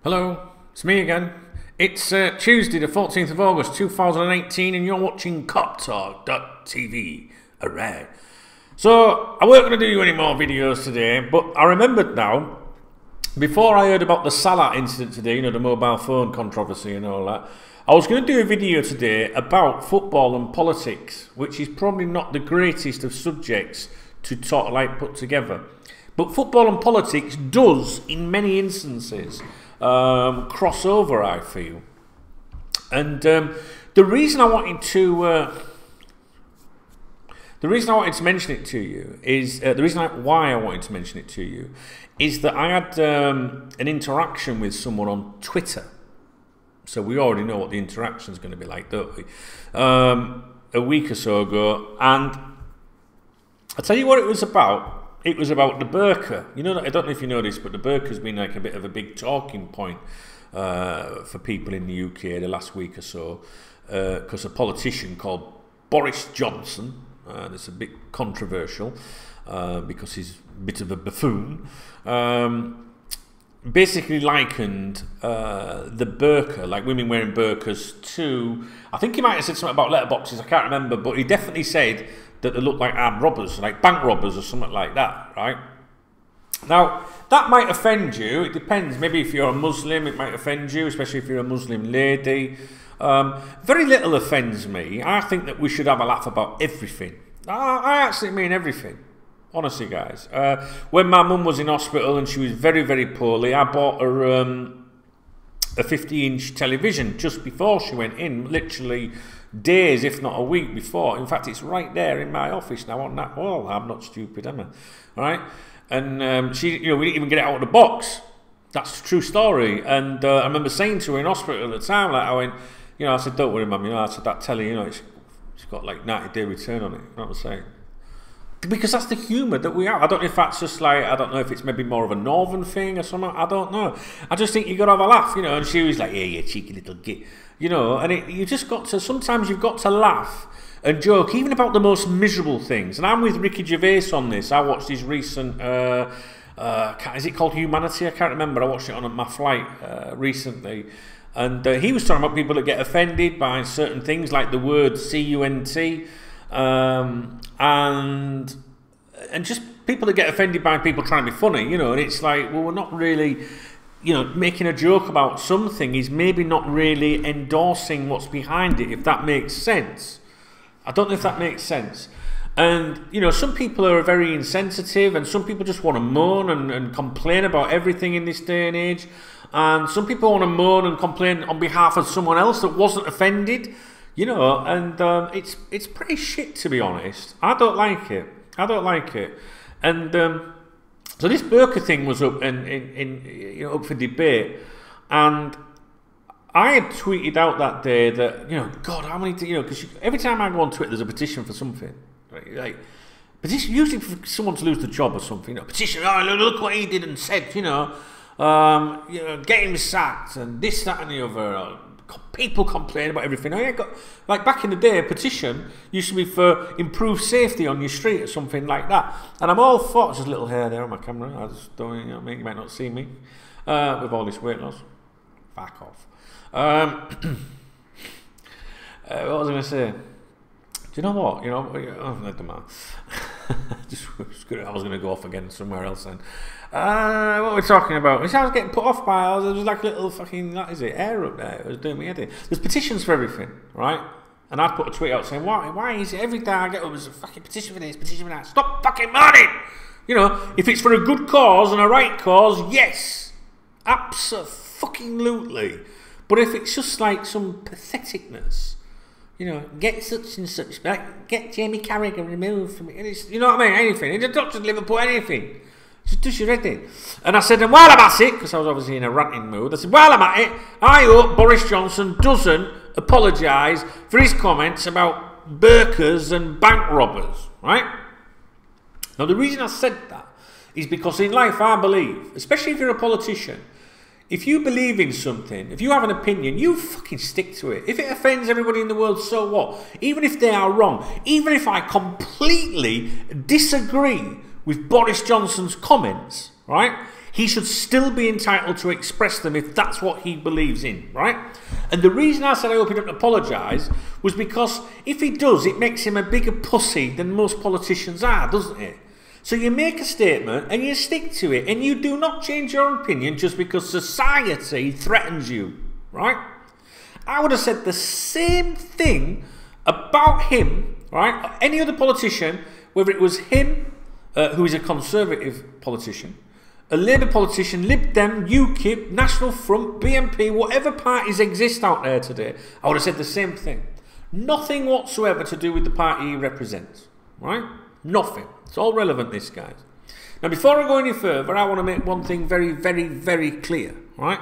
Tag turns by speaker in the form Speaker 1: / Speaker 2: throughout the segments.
Speaker 1: Hello, it's me again. It's Tuesday the 14th of August 2018 and you're watching KopTalk.tv. Alright. So, I weren't going to do any more videos today, but I remembered now, before I heard about the Salah incident today, you know, the mobile phone controversy and all that, I was going to do a video today about football and politics, which is probably not the greatest of subjects to sort of like put together. But football and politics does, in many instances, cross over, I feel. And the reason I wanted to mention it to you is why I wanted to mention it to you is that I had an interaction with someone on Twitter. So we already know what the interaction is going to be like, don't we? A week or so ago, and I'll tell you what it was about. It was about the burqa. You know, I don't know if you know this, but the burqa has been like a bit of a big talking point for people in the UK the last week or so, because a politician called Boris Johnson, that's a bit controversial because he's a bit of a buffoon, basically likened the burqa, like women wearing burqas, to, I think he might have said something about letterboxes, I can't remember, but he definitely said that they look like armed robbers, like bank robbers or something like that, right? Now, that might offend you. It depends. Maybe if you're a Muslim, it might offend you, especially if you're a Muslim lady. Very little offends me. I think that we should have a laugh about everything. I actually mean everything. Honestly, guys. When my mum was in hospital and she was very, very poorly, I bought her a 50-inch television just before she went in, literally days, if not a week before. In fact, it's right there in my office now on that wall. I'm not stupid, am I? All right? And she, you know, we didn't even get it out of the box. That's a true story. And I remember saying to her in hospital at the time, like, I went, you know, I said, don't worry, mum, you know, I said, that telly, you know, it's got like 90-day return on it. You know what I'm saying? Because that's the humour that we have. I don't know if that's just like, I don't know if it's maybe more of a northern thing or something. I don't know. I just think you got to have a laugh, you know. And she was like, yeah, you cheeky little git. You know, and you just got to, sometimes you've got to laugh and joke, even about the most miserable things. And I'm with Ricky Gervais on this. I watched his recent, is it called Humanity? I can't remember. I watched it on my flight recently. And he was talking about people that get offended by certain things like the word C-U-N-T. And just people that get offended by people trying to be funny, you know, and it's like, well, we're not really, you know, making a joke about something is maybe not really endorsing what's behind it, if that makes sense. I don't know if that makes sense. And, you know, some people are very insensitive and some people just want to moan and complain about everything in this day and age. And some people want to moan and complain on behalf of someone else that wasn't offended. You know, and it's pretty shit, to be honest. I don't like it. I don't like it. And so this burqa thing was up up for debate, and I had tweeted out that day that, you know, God, how many, you know, because every time I go on Twitter, there's a petition for something, right? Like petition usually for someone to lose the job or something. You know, petition. Oh, look what he did and said. You know, get him sacked and this, that, and the other. People complain about everything. I got, like back in the day, a petition used to be for improved safety on your street or something like that. And I'm all for, just a little hair there on my camera. I just don't, you know, you might not see me with all this weight loss. Back off. What was I going to say? Do you know what? You know, oh, no, don't matter. I was going to go off again somewhere else then. What we're talking about? I was getting put off by, there was like a little fucking, that is it, air up there. It was doing me head in. There's petitions for everything, right? And I put a tweet out saying, why is it every day I get up, there's a fucking petition for this, petition for that. Stop fucking moaning! You know, if it's for a good cause and a right cause, yes. Absolutely. But if it's just like some patheticness, you know, get such and such, like, get Jamie Carragher removed from it. You know what I mean? Anything. It's a doctor Liverpool, anything. Just does you ready. And I said, and while I'm at it, because I was obviously in a ranting mood, I said, while I'm at it, I hope Boris Johnson doesn't apologise for his comments about burqas and bank robbers, right? Now, the reason I said that is because in life I believe, especially if you're a politician, if you believe in something, if you have an opinion, you fucking stick to it. If it offends everybody in the world, so what? Even if they are wrong, even if I completely disagree with Boris Johnson's comments, right? he should still be entitled to express them if that's what he believes in, right? And the reason I said I hope he doesn't apologise was because if he does, it makes him a bigger pussy than most politicians are, doesn't it? So you make a statement and you stick to it, and you do not change your opinion just because society threatens you, right? I would have said the same thing about him, right? Any other politician, whether it was him, who is a Conservative politician, a Labour politician, Lib Dem, UKIP, National Front, BNP, whatever parties exist out there today, I would have said the same thing. Nothing whatsoever to do with the party he represents, right? Nothing. It's all relevant, this, guys. Now, before I go any further, I want to make one thing very, very, very clear, right?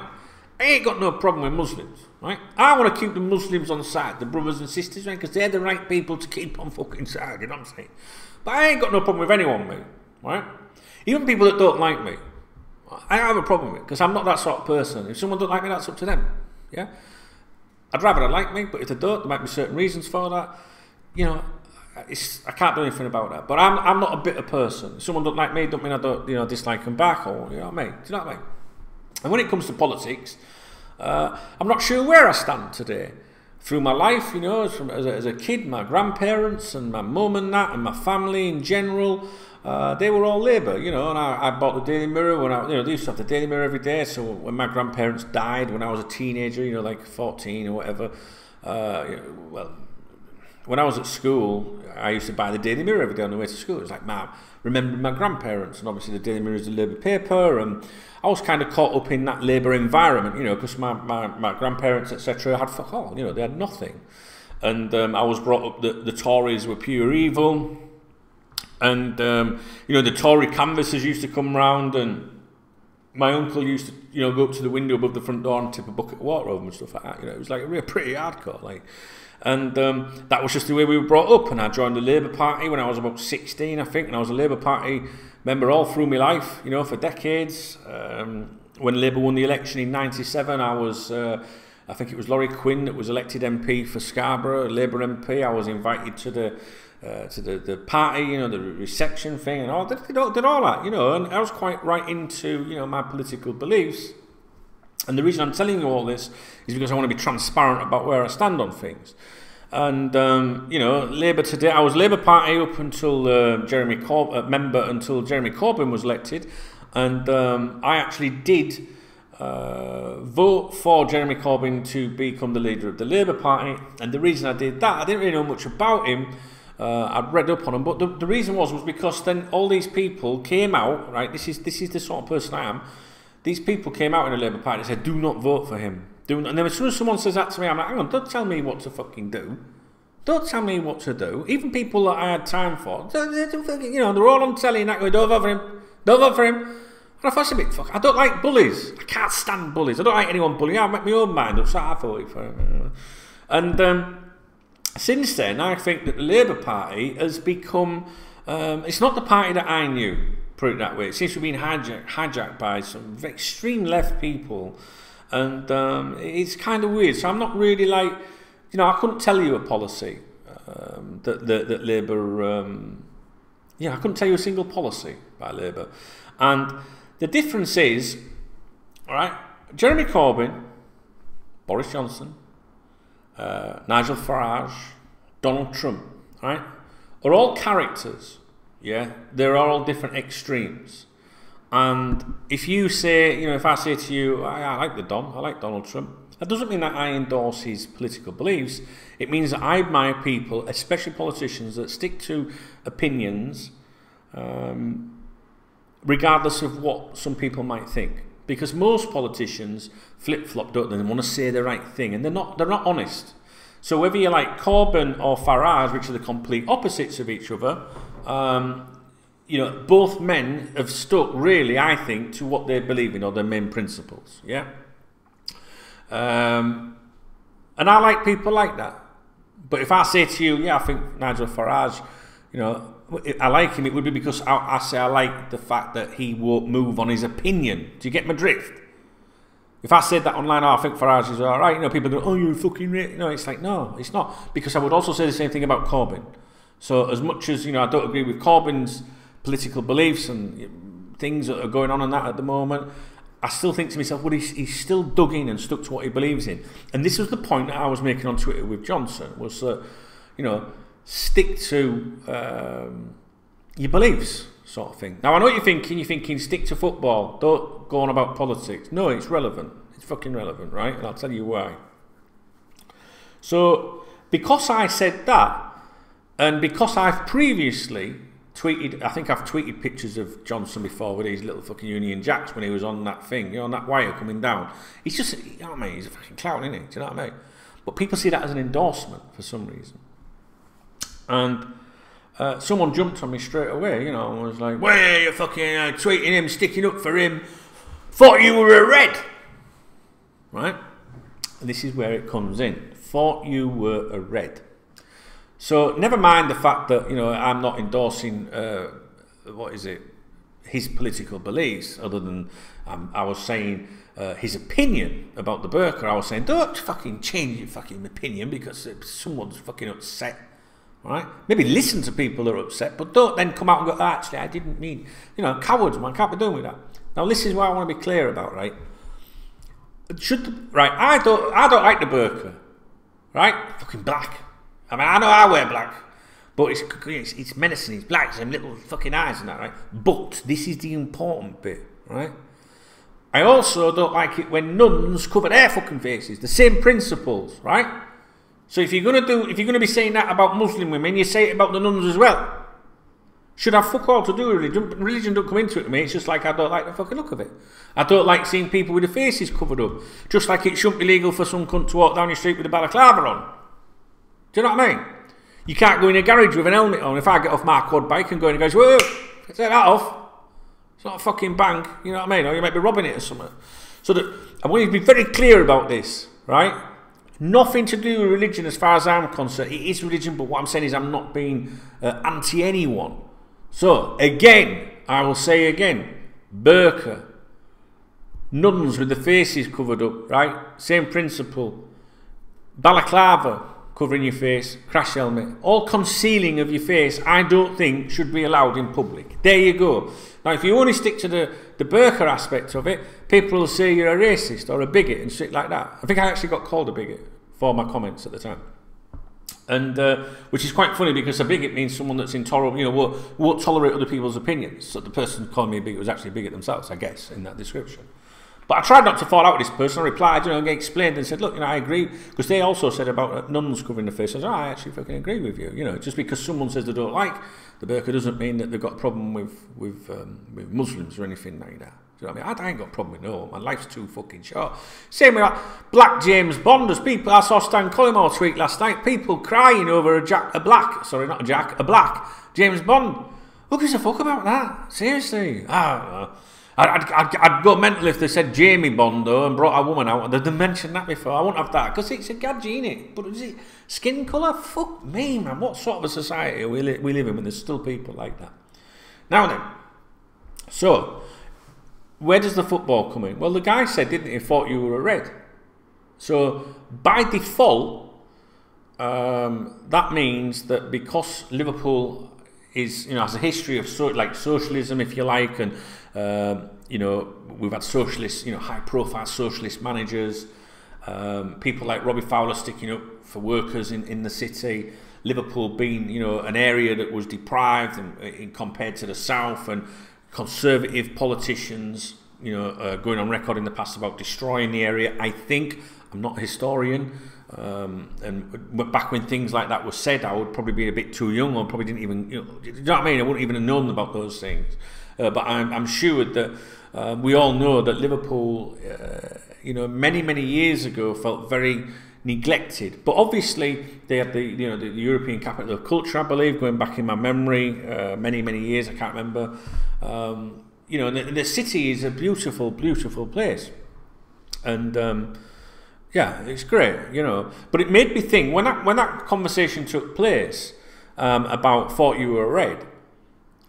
Speaker 1: I ain't got no problem with Muslims, right? I want to keep the Muslims on side, the brothers and sisters, right? Because they're the right people to keep on fucking side, you know what I'm saying? But I ain't got no problem with anyone, mate, right? Even people that don't like me, I don't have a problem with it, because I'm not that sort of person. If someone don't like me, that's up to them, yeah? I'd rather they like me, but if they don't, there might be certain reasons for that. You know, I can't do anything about that. But I'm not a bitter person. If someone don't like me, don't mean I don't, you know, dislike them back, or, you know what I mean? Do you know what I mean? And when it comes to politics, I'm not sure where I stand today. Through my life, you know, as a kid, my grandparents and my mum and that, and my family in general, they were all Labour, you know, and I bought the Daily Mirror when they used to have the Daily Mirror every day. So when my grandparents died, when I was a teenager, you know, like 14 or whatever, well, when I was at school, I used to buy the Daily Mirror every day on the way to school. It was like, remembering my grandparents, and obviously the Daily Mirror is the Labour paper, and I was kind of caught up in that Labour environment, you know, because my grandparents, etc., had fuck all, you know, they had nothing. And I was brought up that the Tories were pure evil, and, you know, the Tory canvassers used to come round, and my uncle used to, you know, go up to the window above the front door and tip a bucket of water over and stuff like that, you know, it was like pretty hardcore, like. And that was just the way we were brought up. And I joined the Labour Party when I was about 16, I think. And I was a Labour Party member all through my life, you know, for decades. When Labour won the election in '97, I was, I think it was Laurie Quinn that was elected MP for Scarborough, Labour MP. I was invited to the party, you know, the reception thing, and all did all that, you know. And I was quite right into, you know, my political beliefs. And the reason I'm telling you all this is because I want to be transparent about where I stand on things. And, you know, Labour today, I was Labour Party up until member until Jeremy Corbyn was elected. And I actually did vote for Jeremy Corbyn to become the leader of the Labour Party. And the reason I did that, I didn't really know much about him. I'd read up on him. But the reason was because then all these people came out, right? This is the sort of person I am. These people came out in the Labour Party and said, do not vote for him. And then as soon as someone says that to me, I'm like, hang on, don't tell me what to fucking do. Don't tell me what to do. Even people that I had time for, you know, they're all on telly and that going, don't vote for him. Don't vote for him. And I thought, a bit, fuck, I don't like bullies. I can't stand bullies. I don't like anyone bullying. I'll make my own mind up, so I voted for him. And since then, I think that the Labour Party has become, it's not the party that I knew. Put it that way. It seems to have been hijacked by some extreme left people, and it's kind of weird. So I'm not really like, you know, I couldn't tell you a policy that Labour, I couldn't tell you a single policy by Labour. And the difference is, all right, Jeremy Corbyn, Boris Johnson, Nigel Farage, Donald Trump, all right, are all characters. Yeah, they're all different extremes. And if you say, you know, if I say to you, I like the Don, I like Donald Trump, that doesn't mean that I endorse his political beliefs. It means that I admire people, especially politicians, that stick to opinions regardless of what some people might think. Because most politicians flip-flop, don't they? They want to say the right thing, and they're not honest. So whether you like Corbyn or Farage, which are the complete opposites of each other, you know, both men have stuck really, I think, to what they believe in or their main principles. Yeah. And I like people like that. But if I say to you, yeah, I think Nigel Farage, you know, I like him, it would be because I say I like the fact that he won't move on his opinion. Do you get my drift? If I said that online, oh, I think Farage is all right, you know, people go, oh, you're fucking right. You know, it's like, no, it's not. Because I would also say the same thing about Corbyn. So as much as, you know, I don't agree with Corbyn's political beliefs and things that are going on that at the moment, I still think to myself, well, he's still dug in and stuck to what he believes in. And this was the point that I was making on Twitter with Johnson, was that, you know, stick to your beliefs, sort of thing. Now, I know what you're thinking. You're thinking, stick to football. Don't go on about politics. No, it's relevant. It's fucking relevant, right? And I'll tell you why. So, because I said that, and because I've previously tweeted, I think I've tweeted pictures of Johnson before with his little fucking Union Jacks when he was on that thing, you know, on that wire coming down. He's just, you know what I mean? He's a fucking clown, isn't he? Do you know what I mean? But people see that as an endorsement for some reason. And someone jumped on me straight away, you know, and was like, well, you're fucking tweeting him, sticking up for him. Thought you were a red. Right? And this is where it comes in. Thought you were a red. So never mind the fact that, you know, I'm not endorsing, his political beliefs, other than I was saying his opinion about the burqa. I was saying, don't fucking change your fucking opinion because someone's fucking upset. Right? Maybe listen to people that are upset, but don't then come out and go, actually, I didn't mean, you know, cowards, man, can't be doing with that. Now, this is what I want to be clear about, right? I don't like the burqa, right? Fucking black. I mean, I know I wear black, but it's menacing. It's black, some little fucking eyes and that, right? But this is the important bit, right? I also don't like it when nuns cover their fucking faces. The same principles, right? So if you're gonna be saying that about Muslim women, you say it about the nuns as well. Should have fuck all to do with religion. Religion don't come into it to me. It's just like I don't like the fucking look of it. I don't like seeing people with their faces covered up. Just like it shouldn't be legal for some cunt to walk down the street with a balaclava on. Do you know what I mean? You can't go in a garage with an helmet on. If I get off my quad bike and go in and goes, whoa, take that off. It's not a fucking bank. You know what I mean? Or you might be robbing it or something. So that I want you to be very clear about this, right? Nothing to do with religion as far as I'm concerned. It is religion, but what I'm saying is I'm not being anti anyone. So, again, I will say again, burqa, nuns with the faces covered up, right? Same principle. Balaclava, covering your face, crash helmet, all concealing of your face, I don't think should be allowed in public. There you go. Now, if you only stick to the burqa aspect of it, people will say you're a racist or a bigot and shit like that. I think I actually got called a bigot for my comments at the time. And which is quite funny because a bigot means someone that's intolerable, you know, won't tolerate other people's opinions. So the person calling me a bigot was actually a bigot themselves, I guess, in that description. But I tried not to fall out with this person. I replied, you know, and explained and said, look, you know, I agree. Because they also said about nuns covering their face. I said, I actually fucking agree with you. You know, just because someone says they don't like the burqa doesn't mean that they've got a problem with Muslims or anything like that. Do you know what I mean? I ain't got a problem with no. My life's too fucking short. Same with like Black James Bond. There's people, I saw Stan Collymore tweet last night, people crying over a black James Bond. Who gives a fuck about that? Seriously. I'd go mental if they said Jamie Bond though and brought a woman out. They'd mentioned that before. I won't have that because it's a gadget, innit? But is it skin colour? Fuck me, man. What sort of a society we live in when there's still people like that? Now then, so where does the football come in? Well, the guy said, didn't he, thought you were a red. So by default, that means that because Liverpool is, you know, has a history of socialism, if you like, and you know, we've had socialist, you know, high-profile socialist managers, people like Robbie Fowler sticking up for workers in the city, Liverpool being, you know, an area that was deprived and compared to the south, and conservative politicians, you know, going on record in the past about destroying the area. I think, I'm not a historian, and back when things like that were said, I would probably be a bit too young, or probably didn't even, you know what I mean? I wouldn't even have known about those things. But I'm sure that we all know that Liverpool, you know, many years ago felt very neglected. But obviously they had the European capital of culture, I believe, going back in my memory, many years, I can't remember. You know, the city is a beautiful place, and yeah, it's great, you know. But it made me think when that conversation took place about thought you were a red.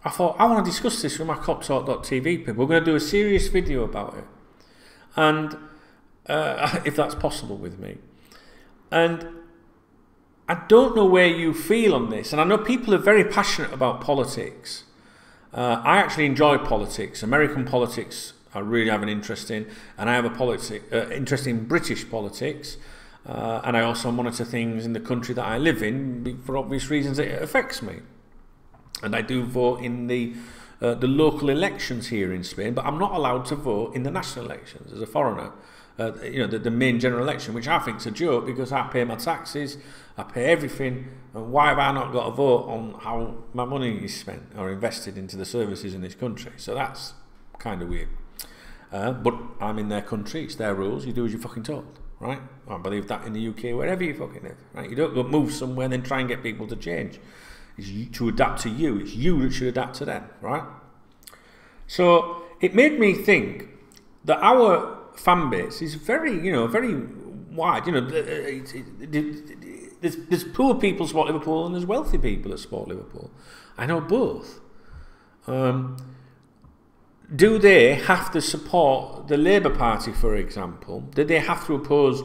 Speaker 1: I thought, I want to discuss this with my KopTalk.tv people. We're going to do a serious video about it, and if that's possible with me. And I don't know where you feel on this, and I know people are very passionate about politics. I actually enjoy politics. American politics I really have an interest in, and I have a interest in British politics, and I also monitor things in the country that I live in for obvious reasons. It affects me, and I do vote in the local elections here in Spain, but I'm not allowed to vote in the national elections as a foreigner. The main general election, which I think is a joke because I pay my taxes, I pay everything, and why have I not got a vote on how my money is spent or invested into the services in this country? So that's kind of weird. But I'm in their country, it's their rules, you do as you're fucking told, right? I believe that in the UK, wherever you fucking live, right? You don't go move somewhere and then try and get people to change. It's to adapt to you, it's you that should adapt to them, right? So it made me think that our fan base is very, very wide. There's poor people that support Liverpool and there's wealthy people that support Liverpool. I know both. Do they have to support the Labour Party, for example? Do they have to oppose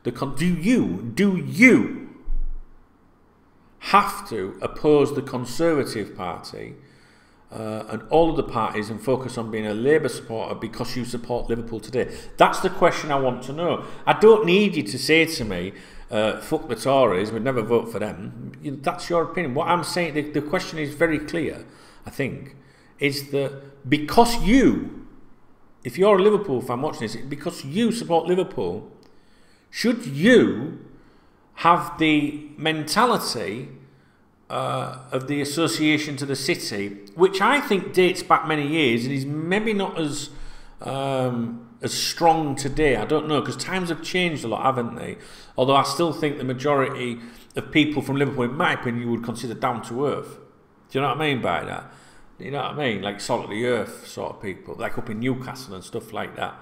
Speaker 1: the... Do you have to oppose the Conservative Party and all of the parties and focus on being a Labour supporter because you support Liverpool today? That's the question I want to know. I don't need you to say to me, fuck the Tories, we'd never vote for them. That's your opinion. What I'm saying, the question is very clear, I think, is that because you, if you're a Liverpool fan watching this, because you support Liverpool, should you have the mentality of the association to the city, which I think dates back many years and is maybe not as strong today. I don't know, because times have changed a lot, haven't they? Although I still think the majority of people from Liverpool, in my opinion, you would consider down to earth. Do you know what I mean by that? You know what I mean? Like salt of the earth sort of people, like up in Newcastle and stuff like that.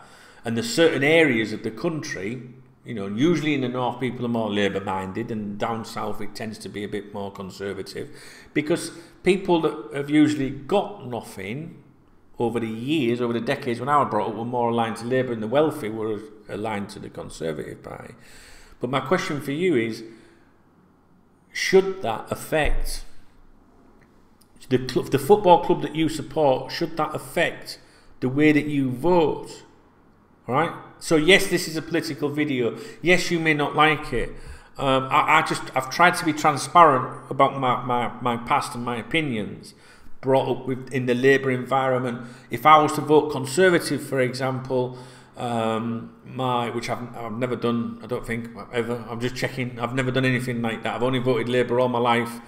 Speaker 1: And there's certain areas of the country, usually in the north people are more Labour minded, and down south it tends to be a bit more conservative, because people that have usually got nothing over the years, over the decades when I was brought up, were more aligned to Labour, and the wealthy were aligned to the Conservative Party. But my question for you is, should that affect the football club that you support? Should that affect the way that you vote? All right? So yes, this is a political video. Yes, you may not like it. I've tried to be transparent about my past and my opinions brought up in the Labour environment. If I was to vote Conservative, for example, which I've never done, I don't think ever. I'm just checking. I've never done anything like that. I've only voted Labour all my life.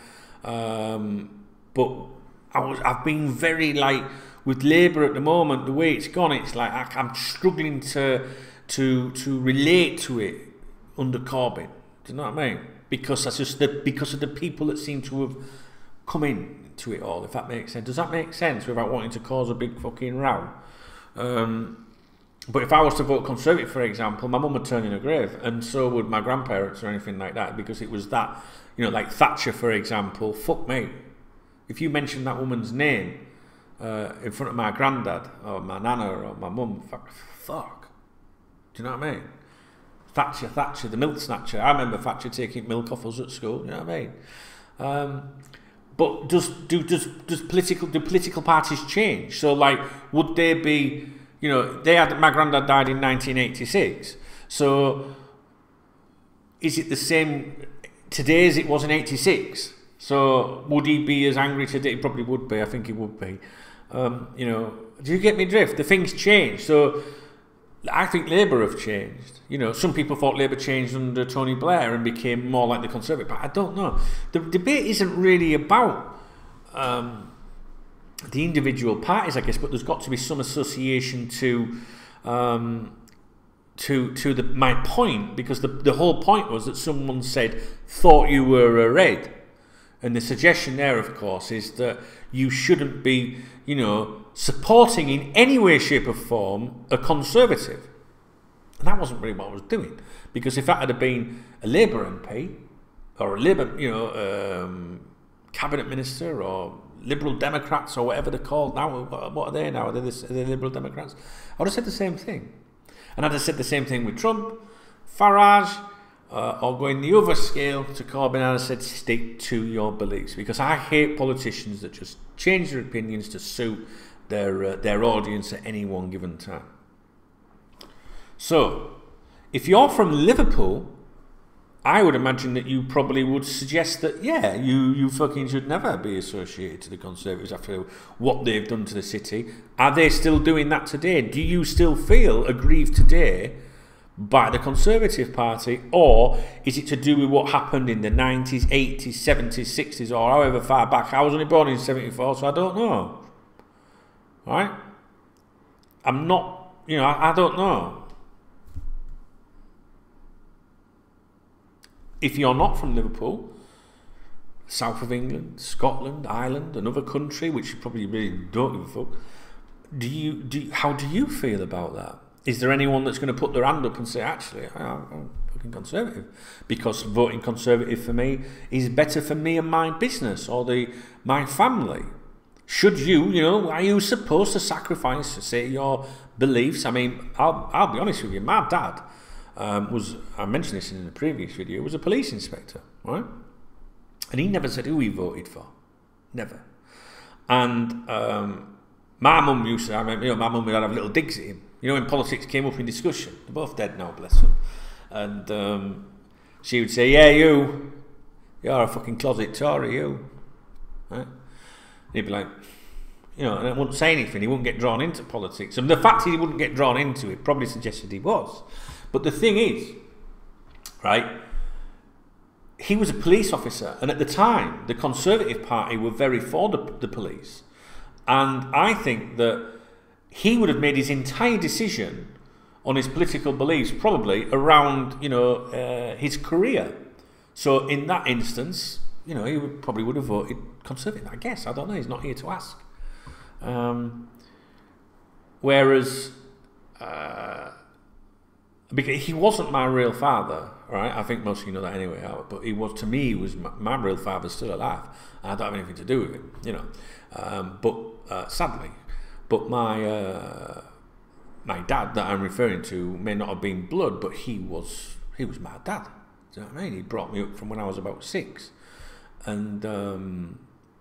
Speaker 1: But I've been very with Labour at the moment, the way it's gone, it's like I'm struggling to relate to it under Corbyn. Do you know what I mean? Because that's just because of the people that seem to have come into it all, if that makes sense. Does that make sense without wanting to cause a big fucking row? But if I was to vote Conservative, for example, my mum would turn in her grave, and so would my grandparents or anything like that, because it was that, like Thatcher, for example. Fuck me. If you mention that woman's name in front of my granddad or my nana or my mum, fuck. Do you know what I mean? Thatcher, the milk snatcher. I remember Thatcher taking milk off us at school. You know what I mean? But do political parties change? So would they be? My granddad died in 1986. So is it the same today as it was in 86? So would he be as angry today? He probably would be. I think he would be. Do you get me drift? The things change. So I think Labour have changed. Some people thought Labour changed under Tony Blair and became more like the Conservative. But I don't know. The debate isn't really about the individual parties, I guess, but there's got to be some association to my point, because the whole point was that someone said, thought you were a red. And the suggestion there, of course, is that you shouldn't be, supporting in any way, shape or form a Conservative. And that wasn't really what I was doing. Because if that had been a Labour MP, or a Labour, cabinet minister, or Liberal Democrats, or whatever they're called now, what are they now? Are they Liberal Democrats? I would have said the same thing. And I'd have said the same thing with Trump, Farage, or going the other scale to Corbyn, and I said stick to your beliefs, because I hate politicians that just change their opinions to suit their audience at any one given time. So, if you're from Liverpool, I would imagine that you probably would suggest that, yeah, you fucking should never be associated to the Conservatives after what they've done to the city. Are they still doing that today? Do you still feel aggrieved today by the Conservative Party, or is it to do with what happened in the 90s, 80s, 70s, 60s, or however far back? I was only born in 74, so I don't know. Right? I'm not, you know, I don't know. If you're not from Liverpool, south of England, Scotland, Ireland, another country, which you probably really don't give a fuck, how do you feel about that? Is there anyone that's going to put their hand up and say, actually, I'm fucking Conservative, because voting Conservative for me is better for me and my business or my family? Should you, you know, are you supposed to sacrifice, say, your beliefs? I mean, I'll be honest with you, my dad I mentioned this in the previous video, was a police inspector, right? And he never said who he voted for, never. And my mum used to, you know, my mum would have little digs at him. You know, when politics came up in discussion, they're both dead now, bless them. And she would say, yeah, you're a fucking closet Tory, you. Right? And he'd be like, you know, and I wouldn't say anything, he wouldn't get drawn into politics. And the fact he wouldn't get drawn into it probably suggested he was. But the thing is, right, he was a police officer, and at the time, the Conservative Party were very for the police. And I think that he would have made his entire decision on his political beliefs probably around, you know, his career. So in that instance, you know, he probably would have voted Conservative, I guess. I don't know, he's not here to ask. Whereas... because he wasn't my real father, right? I think most of you know that anyway. But he was, to me, he was my real father's still alive. And I don't have anything to do with him, you know. But sadly, but my dad that I'm referring to may not have been blood, but he was my dad. Do you know what I mean? He brought me up from when I was about 6, and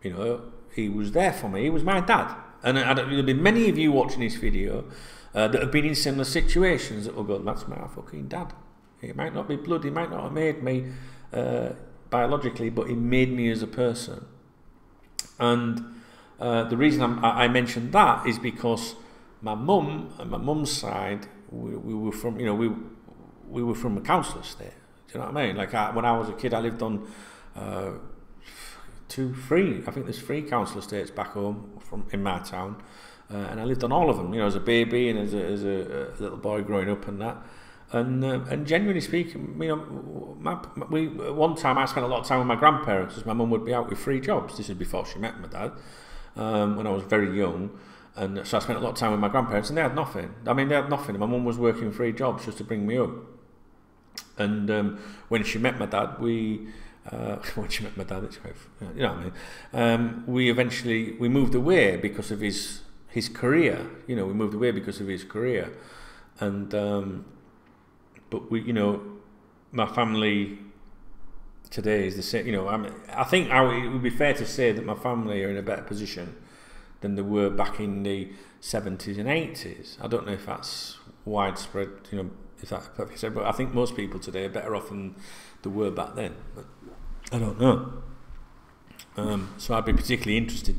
Speaker 1: you know, he was there for me. He was my dad, and there'll be many of you watching this video that have been in similar situations that will go, that's my fucking dad. He might not be blood, he might not have made me biologically, but he made me as a person. And the reason I mentioned that is because my mum and my mum's side, we were from, you know, we were from a council estate. Do you know what I mean? Like when I was a kid, I lived on 3 council estates back home in my town. And I lived on all of them, you know, as a baby and as a little boy growing up and that. And genuinely speaking, you know, one time I spent a lot of time with my grandparents, because my mum would be out with 3 jobs. This is before she met my dad, when I was very young. And so I spent a lot of time with my grandparents, and they had nothing. I mean, they had nothing. My mum was working 3 jobs just to bring me up. And when she met my dad, when she met my dad, it's quite, you know what I mean. We moved away because of his career. You know, we moved away because of his career. And but we, you know, my family today is the same. You know, I think it would be fair to say that my family are in a better position than they were back in the 70s and 80s. I don't know if that's widespread, you know, if that's perfectly said, but I think most people today are better off than they were back then. But I don't know. So I'd be particularly interested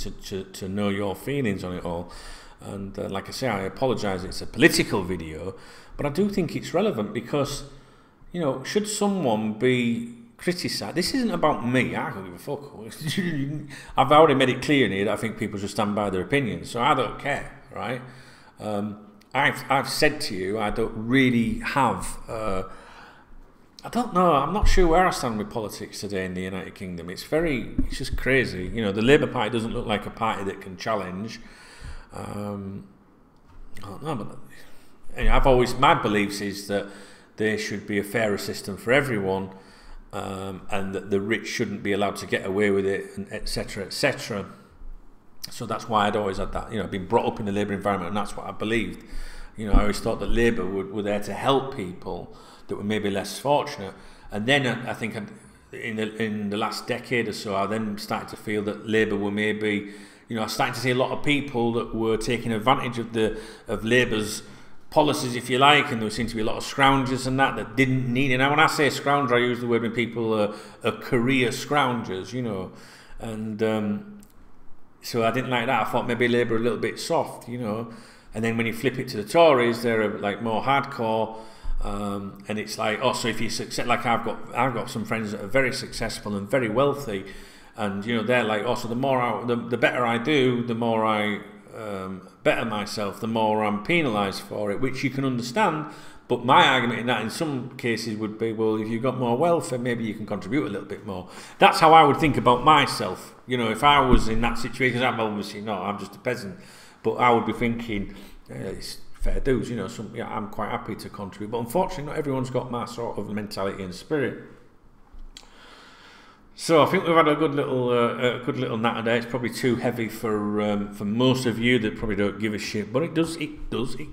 Speaker 1: to know your feelings on it all. And like I say, I apologise, it's a political video, but I do think it's relevant because, you know, should someone be criticised, this isn't about me, I don't give a fuck. I've already made it clear here that I think people should stand by their opinions, so I don't care, right? I've said to you, I don't really have, I don't know, I'm not sure where I stand with politics today in the United Kingdom. It's just crazy. You know, the Labour Party doesn't look like a party that can challenge. I don't know, but my beliefs is that there should be a fairer system for everyone, and that the rich shouldn't be allowed to get away with it, and etc., etc. So that's why I'd always had that, you know, been brought up in the Labour environment, and that's what I believed. You know, I always thought that Labour were there to help people, that were maybe less fortunate. And then I think in the last decade or so, I then started to feel that Labour were maybe, I started to see a lot of people that were taking advantage of Labour's policies, if you like, and there seemed to be a lot of scroungers and that didn't need it. Now, when I say scrounger, I use the word when people are career scroungers, and so I didn't like that. I thought maybe Labour a little bit soft, and then when you flip it to the Tories, they're like more hardcore. And it's like, so if you succeed, like I've got some friends that are very successful and very wealthy, and they're like, so the better I do, the more I better myself, the more I'm penalised for it, which you can understand. But my argument in that, in some cases, would be, well, if you've got more wealth, then maybe you can contribute a little bit more. That's how I would think about myself. If I was in that situation, I'm obviously not, I'm just a peasant, but I would be thinking, it's fair dues, I'm quite happy to contribute. But unfortunately, not everyone's got my sort of mentality and spirit. So I think we've had a good little natter there. It's probably too heavy for most of you that probably don't give a shit, but it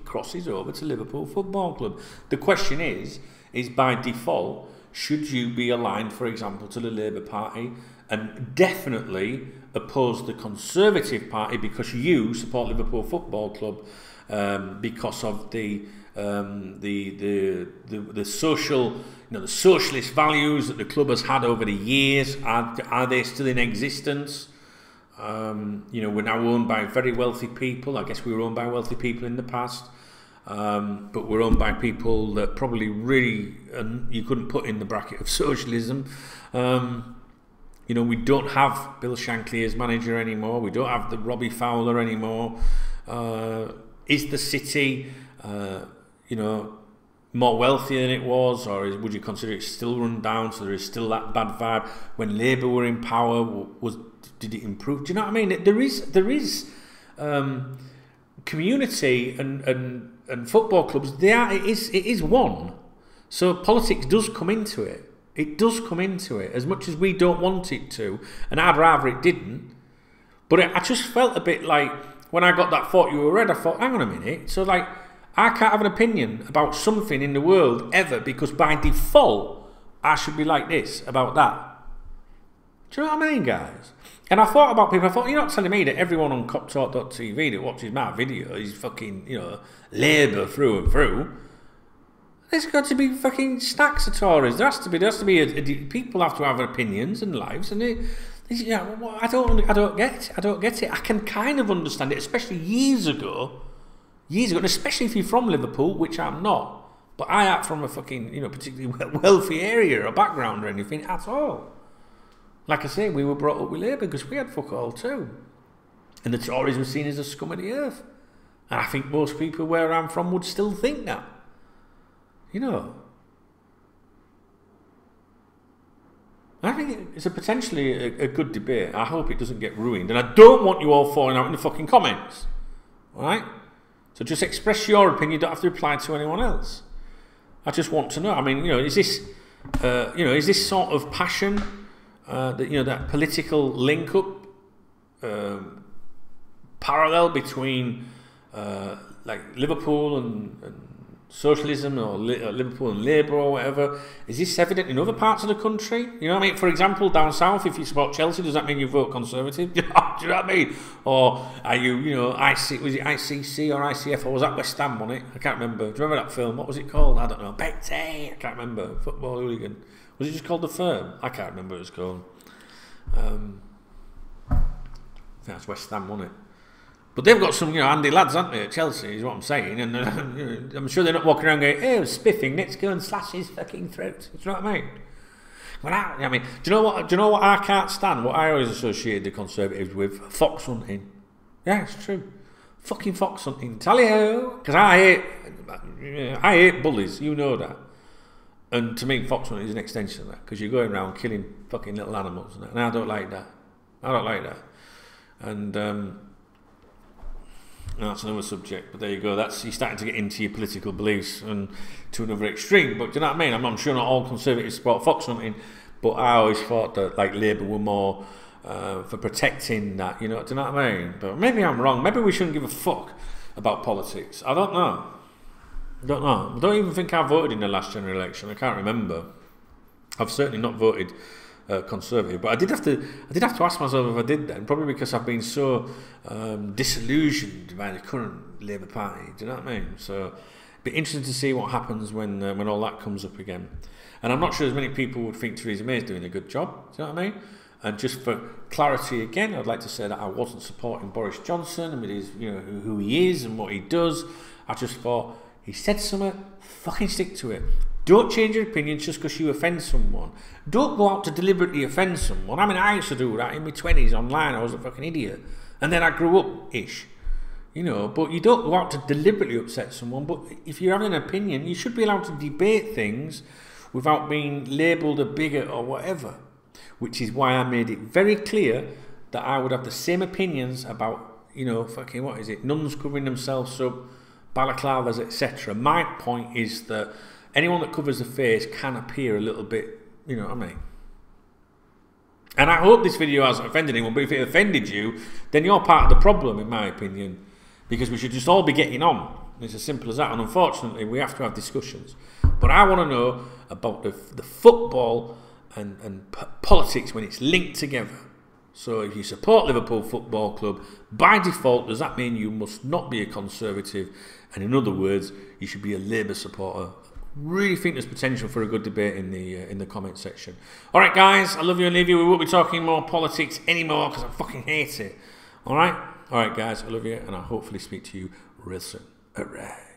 Speaker 1: crosses over to Liverpool Football Club. The question is by default, should you be aligned, for example, to the Labour Party, and definitely oppose the Conservative Party because you support Liverpool Football Club because of the social, the socialist values that the club has had over the years? Are they still in existence? We're now owned by very wealthy people. I guess we were owned by wealthy people in the past, but we're owned by people that probably really you couldn't put in the bracket of socialism. We don't have Bill Shankly as manager anymore. We don't have the Robbie Fowler anymore. Is the city more wealthy than it was, or would you consider it still run down, so there is still that bad vibe? When Labour were in power, did it improve? Do you know what I mean? There is community and football clubs. It is one. So politics does come into it. It does come into it, as much as we don't want it to, and I'd rather it didn't. But I just felt a bit like, when I got that thought you were read, I thought, hang on a minute, so like, I can't have an opinion about something in the world ever, because by default, I should be like this about that. Do you know what I mean, guys? And I thought about people, I thought, you're not telling me that everyone on KopTalk.tv that watches my video is fucking, Labour through and through. There's got to be fucking stacks of Tories. There has to be people have to have opinions and lives, and I don't get it. I can kind of understand it, especially years ago, and especially if you're from Liverpool, which I'm not, but I am from a fucking, particularly wealthy area or background or anything at all. Like I say, we were brought up with Labour because we had fuck all too, and the Tories were seen as the scum of the earth, and I think most people where I'm from would still think that. I think it's potentially a good debate. I hope it doesn't get ruined, and I don't want you all falling out in the fucking comments. All right? So just express your opinion. You don't have to reply to anyone else. I just want to know. I mean, is this sort of passion, that political link-up, parallel between like Liverpool and socialism, or Liverpool and Labour or whatever? Is this evident in other parts of the country? You know what I mean? For example, down south, if you support Chelsea, does that mean you vote Conservative? Do you know what I mean? Or are you, was it ICC or ICF, or was that West Ham on it? I can't remember. Do you remember that film? What was it called? I don't know. Betty! I can't remember. Football Hooligan. Was it just called The Firm? I can't remember what it was called. I think that's West Ham, wasn't it? But they've got some, handy lads, haven't they, at Chelsea, is what I'm saying. And I'm sure they're not walking around going, "Oh, spiffing, let's go and slash his fucking throat." Do you know what I mean? Do you know what I can't stand? What I always associated the Conservatives with? Fox hunting. Yeah, it's true. Fucking fox hunting. Tally-ho! Because I hate bullies, you know that. And to me, fox hunting is an extension of that, because you're going around killing fucking little animals. And I don't like that. And that's another subject, but there you go. You're starting to get into your political beliefs and to another extreme. But do you know what I mean? I'm sure not all Conservatives support fox hunting, but I always thought that like Labour were more for protecting that. Do you know what I mean? But maybe I'm wrong. Maybe we shouldn't give a fuck about politics. I don't know. Don't know. I don't even think I voted in the last general election. I can't remember. I've certainly not voted Conservative, but I did have to ask myself if I did then, probably because I've been so disillusioned by the current Labour Party. Do you know what I mean? So it'd be interesting to see what happens when all that comes up again. And I'm not sure as many people would think Theresa May is doing a good job. Do you know what I mean? And just for clarity again, I'd like to say that I wasn't supporting Boris Johnson and with his, who he is and what he does. I just thought he said something, fucking stick to it. Don't change your opinions just because you offend someone. Don't go out to deliberately offend someone. I mean, I used to do that in my 20s online. I was a fucking idiot. And then I grew up-ish. But you don't go out to deliberately upset someone. But if you have an opinion, you should be allowed to debate things without being labelled a bigot or whatever. Which is why I made it very clear that I would have the same opinions about, nuns covering themselves up, balaclavas, etc. My point is that anyone that covers the face can appear a little bit, you know what I mean? And I hope this video hasn't offended anyone, but if it offended you, then you're part of the problem, in my opinion, because we should just all be getting on. It's as simple as that, and unfortunately, we have to have discussions. But I want to know about the football and politics when it's linked together. So if you support Liverpool Football Club, by default, does that mean you must not be a Conservative? And in other words, you should be a Labour supporter? Really think there's potential for a good debate in the comment section. All right, guys, I love you and leave you. We won't be talking more politics anymore because I fucking hate it. All right, guys, I love you, and I'll hopefully speak to you real soon. All right.